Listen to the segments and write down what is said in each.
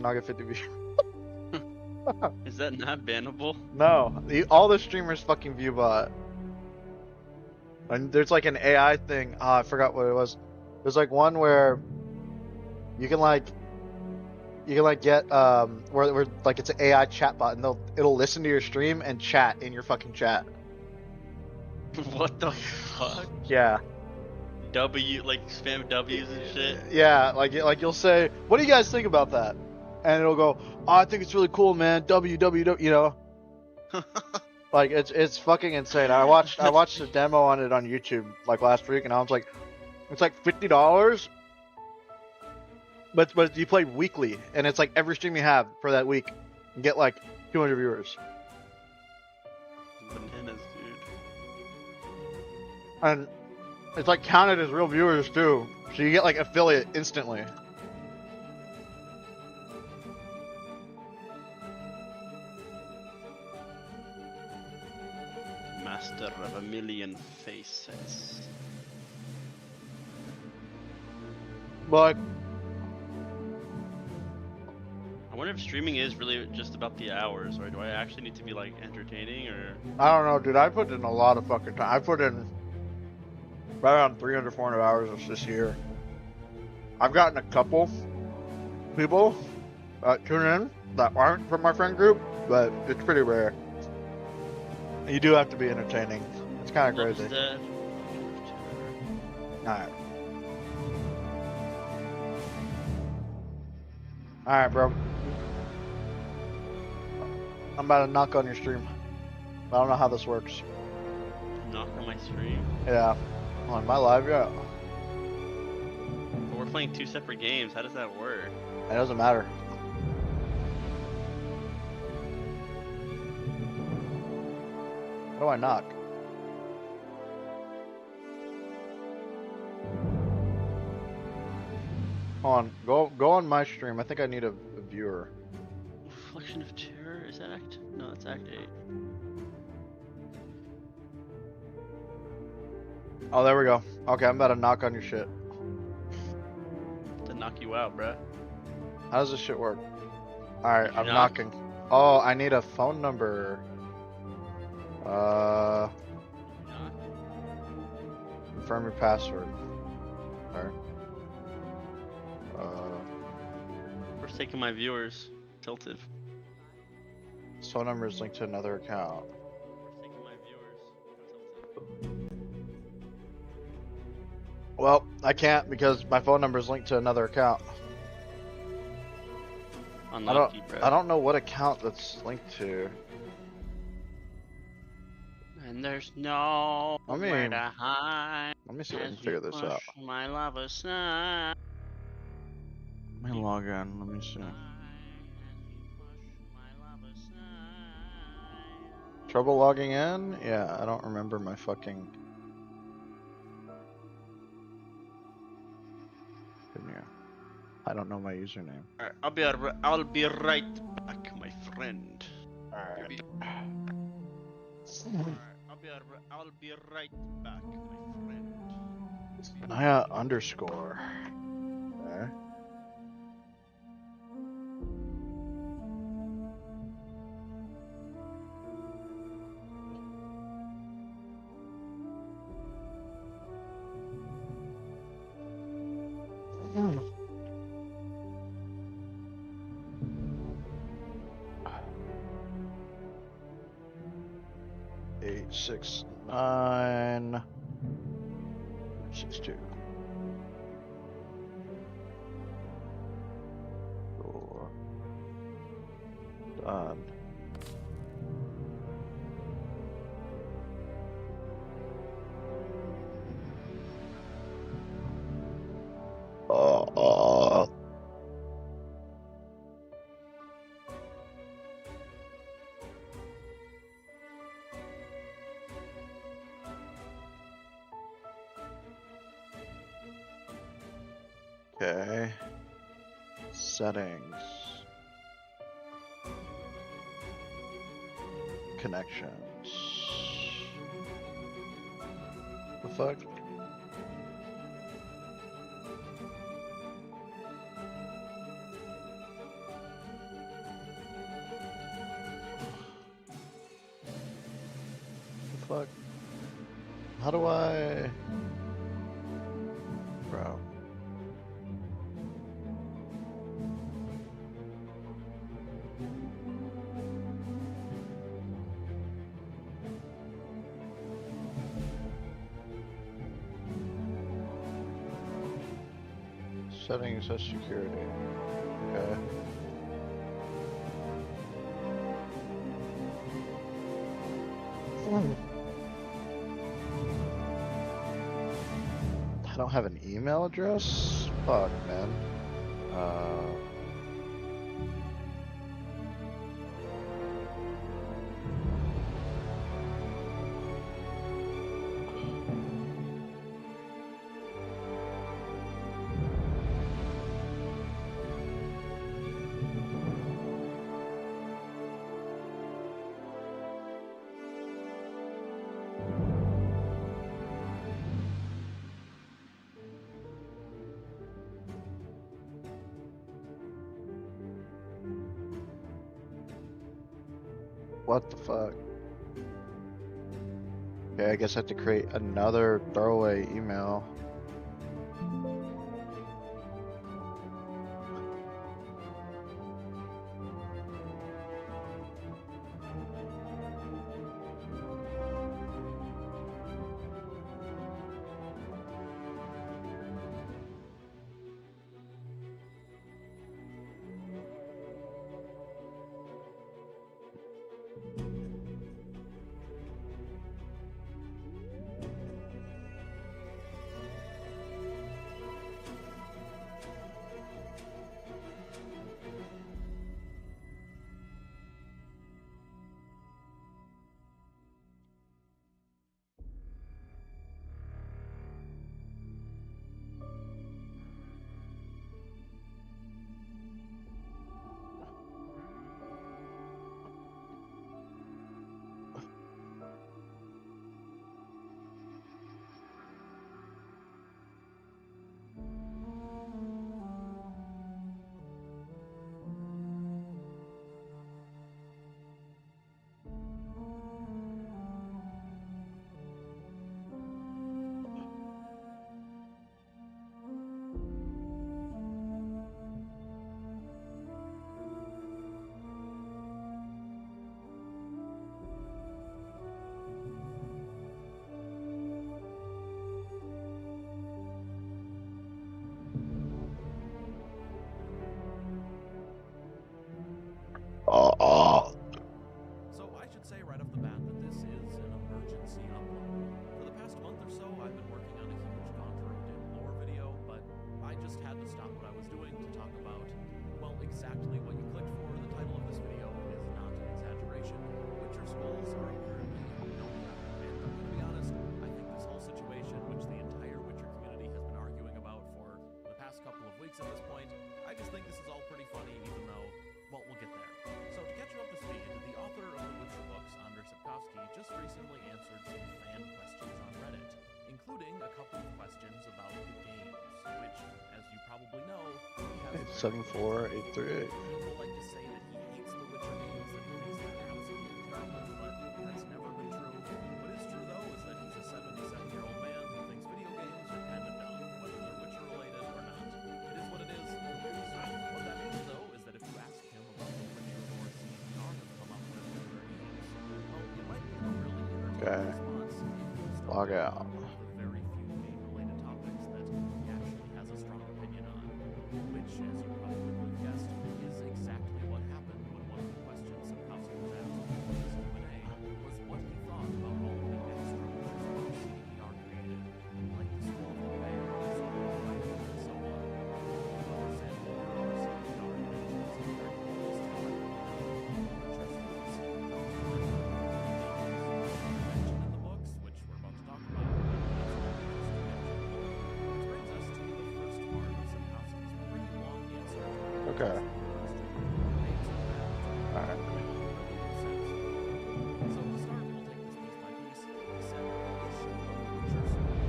and I'll get 50 views. Is that not bannable? No, all the streamers fucking view bot. And there's like an AI thing. I forgot what it was. There's like one where you can like get where like it's an AI chatbot and it'll listen to your stream and chat in your fucking chat. What the fuck? Yeah. Like spam W's and shit. Yeah, like you'll say, "What do you guys think about that?" And it'll go, "Oh, I think it's really cool, man. WWW." You know, like it's fucking insane. I watched a demo on it on YouTube like last week, and I was like, it's like $50, but you play weekly, and it's like every stream you have for that week, you get like 200 viewers, Bananas, dude. and it's like counted as real viewers too. So you get like affiliate instantly. Master of a million faces. But I wonder if streaming is really just about the hours, or do I actually need to be like entertaining, or? I don't know, dude. I put in a lot of fucking time. I put in right around 300, 400 hours this year. I've gotten a couple people tune in that aren't from my friend group, but it's pretty rare. You do have to be entertaining. It's kind of crazy. Alright. Alright, bro. I'm about to knock on your stream. I don't know how this works. Knock on my stream. Yeah. On my live, yeah. But we're playing two separate games. How does that work? It doesn't matter. How do I knock? Hold on, go on my stream. I think I need a viewer. Reflection of Terror? Is that Act? No, that's Act 8. Oh, there we go. Okay, I'm about to knock on your shit. To knock you out, bruh. How does this shit work? Alright, Did you I'm knock? knocking. Oh, I need a phone number. Knock. Confirm your password. Alright. We're taking my viewers. Tilted. This phone number is linked to another account. We're taking my viewers. Tilted. Well, I can't because my phone number is linked to another account. Unlucky, bro. I don't know what account that's linked to. And there's no I where mean, to hide. Let me see if I as can figure we this out. push my love aside. Let me log in. Let me see. Trouble logging in? Yeah, I don't remember my fucking. Continue. I don't know my username. Alright, I'll be right back, my friend. Alright. Alright, I'll be right back, my friend. Naya underscore. Okay. Eight, 6, 9, 6, 2. 4. Done. Okay. Settings. Connections. The fuck? How do I... Bro. Settings of security. Okay. I don't have an email address? Fuck, man. What the fuck? Okay, I guess I have to create another throwaway email. So I should say right off the bat that this is an emergency upload. For the past month or so, I've been working on a huge Contra Dim lore video, but I just had to stop what I was doing to talk about, well, exactly what you clicked for. The title of this video is not an exaggeration. Witcher skulls are apparently no better. And I'm going to be honest, I think this whole situation, which the entire Witcher community has been arguing about for the past couple of weeks at this point, I just think this is all pretty funny, even though, well, we'll get there. So to catch you up to speed, the author of the Witcher books, Andrzej Sapkowski, just recently answered some fan questions on Reddit, including a couple of questions about the games, which, as you probably know, he has 74838. People like to say that he hates the Witcher games, that he thinks they're absolute trash, but that's never been true. What is true, though, is that he's a 77-year-old man who thinks video games are kind of dumb, whether they're Witcher-related or not. It is what it is. So, what that means, though, is that if you ask him about the Witcher lore CDR has come up with for games, well, it might be a really Okay. entertaining response. Log out. One of the very few game-related topics that he actually has a strong opinion on, which, as you probably would have guessed, is exactly what happened when one of the questions Sapkowski was asked in this Q&A was what he thought about all of the extra Witcher CDR created, like the Scroll of the Bear, the Scroll of Life, and so on. Well, Sandor, or CDR, mentions in their goals to Witcher schools. Mentioned in the books, which we're about to talk about, which brings us to the first part of Sapkowski's pretty long answer to our Okay. question. Alright. So to start, we'll take this piece by piece. He said, the issue of Witcher schools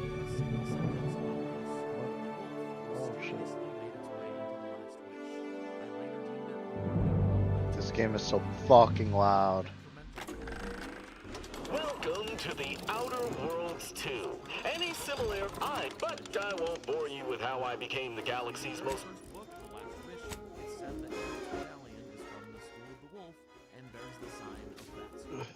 a single sentence about this. Oh, shit. Mysteriously made its way into The Last Wish. I later deemed it unworthy of development. This game is so fucking loud. Incremental. Well, to the Outer Worlds 2. Any but I won't bore you with how I became the galaxy's most... First book, The Last Wish, it's said that Geralt's medallion is from the School of the Wolf and bears the sign of that school.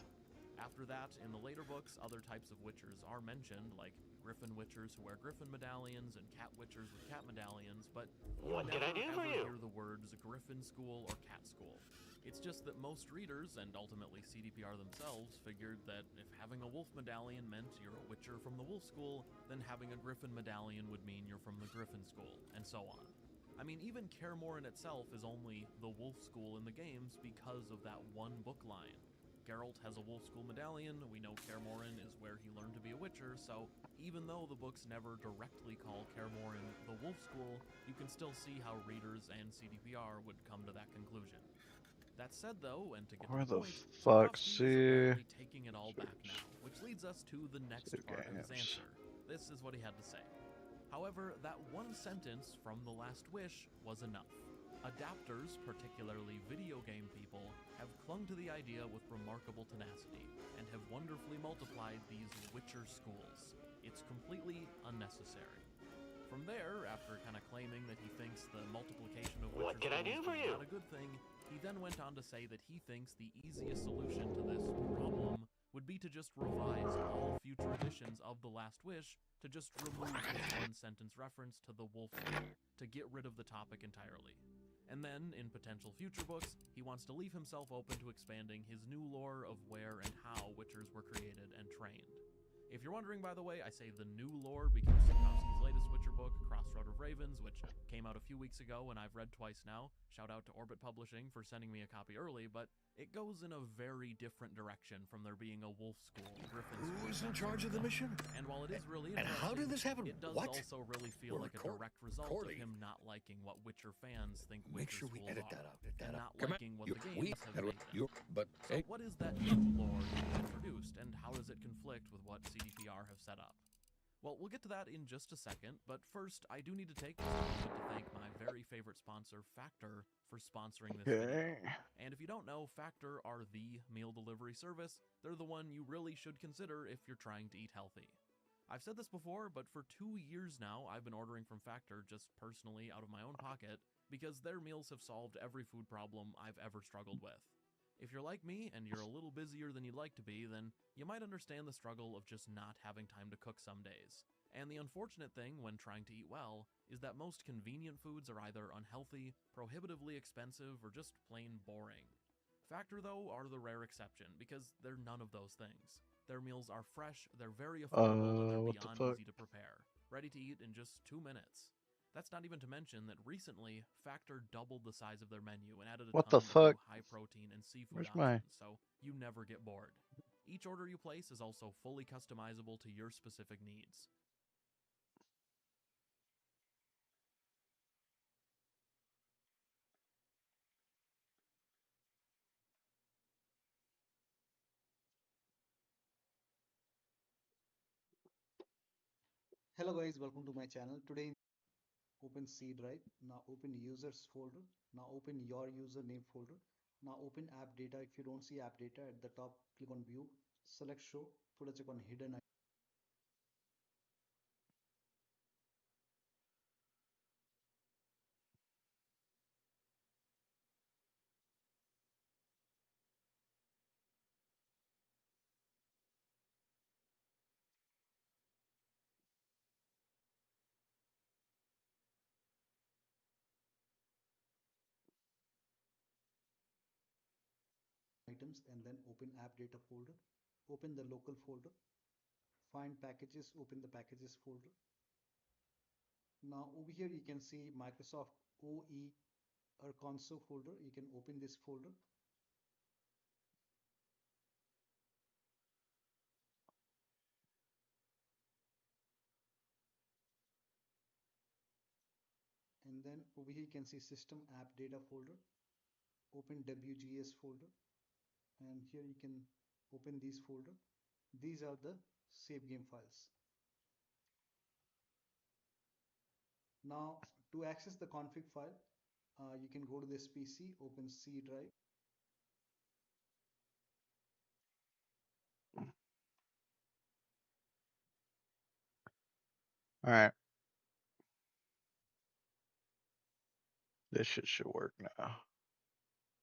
After that, in the later books, other types of witchers are mentioned, like Griffin witchers who wear Griffin medallions and cat witchers with cat medallions, but you What can I do for you? hear the words Griffin School or Cat School. It's just that most readers, and ultimately CDPR themselves, figured that if having a wolf medallion meant you're a witcher from the wolf school, then having a Griffin medallion would mean you're from the Griffin school, and so on. I mean, even Kaer Morhen itself is only the wolf school in the games because of that one book line. Geralt has a wolf school medallion, we know Kaer Morhen is where he learned to be a witcher, so even though the books never directly call Kaer Morhen the wolf school, you can still see how readers and CDPR would come to that conclusion. That said, though, and to get Where to the the point, fuck, Sapkowski is see? apparently taking it all back now, which leads us to the next part of his games. answer. This is what he had to say. However, that one sentence from The Last Wish was enough. Adapters, particularly video game people, have clung to the idea with remarkable tenacity, and have wonderfully multiplied these Witcher schools. It's completely unnecessary. From there, after kind of claiming that he thinks the multiplication of Witcher What can I do schools for is you? not a good thing, he then went on to say that he thinks the easiest solution to this problem would be to just revise all future editions of The Last Wish to just remove this one-sentence reference to the wolf school, to get rid of the topic entirely. And then, in potential future books, he wants to leave himself open to expanding his new lore of where and how Witchers were created and trained. If you're wondering, by the way, I say the new lore because Sapkowski's latest Witcher book, Crossroad of Ravens, which came out a few weeks ago and I've read twice now, shout out to Orbit Publishing for sending me a copy early, but it goes in a very different direction from there being a wolf school, Griffin school. Who's in charge of the mission? And while it is really And how did interesting, this happen? it does What? also really feel We're like a direct result of recording. him not liking what Witcher fans think Make Witcher sure we schools edit are, that out. Edit that and out. not liking what the games have made them. But So what is that new lore you've introduced, and how does it conflict with what CDPR have set up? Well, we'll get to that in just a second, but first, I do need to take this moment to thank my very favorite sponsor, Factor, for sponsoring this video. Okay. And if you don't know, Factor are the meal delivery service. They're the one you really should consider if you're trying to eat healthy. I've said this before, but for 2 years now, I've been ordering from Factor just personally out of my own pocket, because their meals have solved every food problem I've ever struggled with. If you're like me and you're a little busier than you'd like to be, then you might understand the struggle of just not having time to cook some days. And the unfortunate thing when trying to eat well is that most convenient foods are either unhealthy, prohibitively expensive, or just plain boring. Factor, though, are the rare exception because they're none of those things. Their meals are fresh, they're very affordable, and they're what the beyond fuck? easy to prepare, ready to eat in just 2 minutes. That's not even to mention that recently, Factor doubled the size of their menu and added a What ton the of fuck? new high-protein and seafood Where's my- options, so you never get bored. Each order you place is also fully customizable to your specific needs. Hello guys, welcome to my channel. Today open C drive. Now open users folder. Now open your username folder. Now open app data. If you don't see app data at the top, click on view, select show, put a check on hidden items and then open app data folder. Open the local folder. Find packages, open the packages folder. Now over here you can see Microsoft OE or console folder. You can open this folder. And then over here you can see system app data folder. Open WGS folder. And here you can open these folder. These are the save game files. Now to access the config file, you can go to this PC, open C drive. Alright. This shit should work now.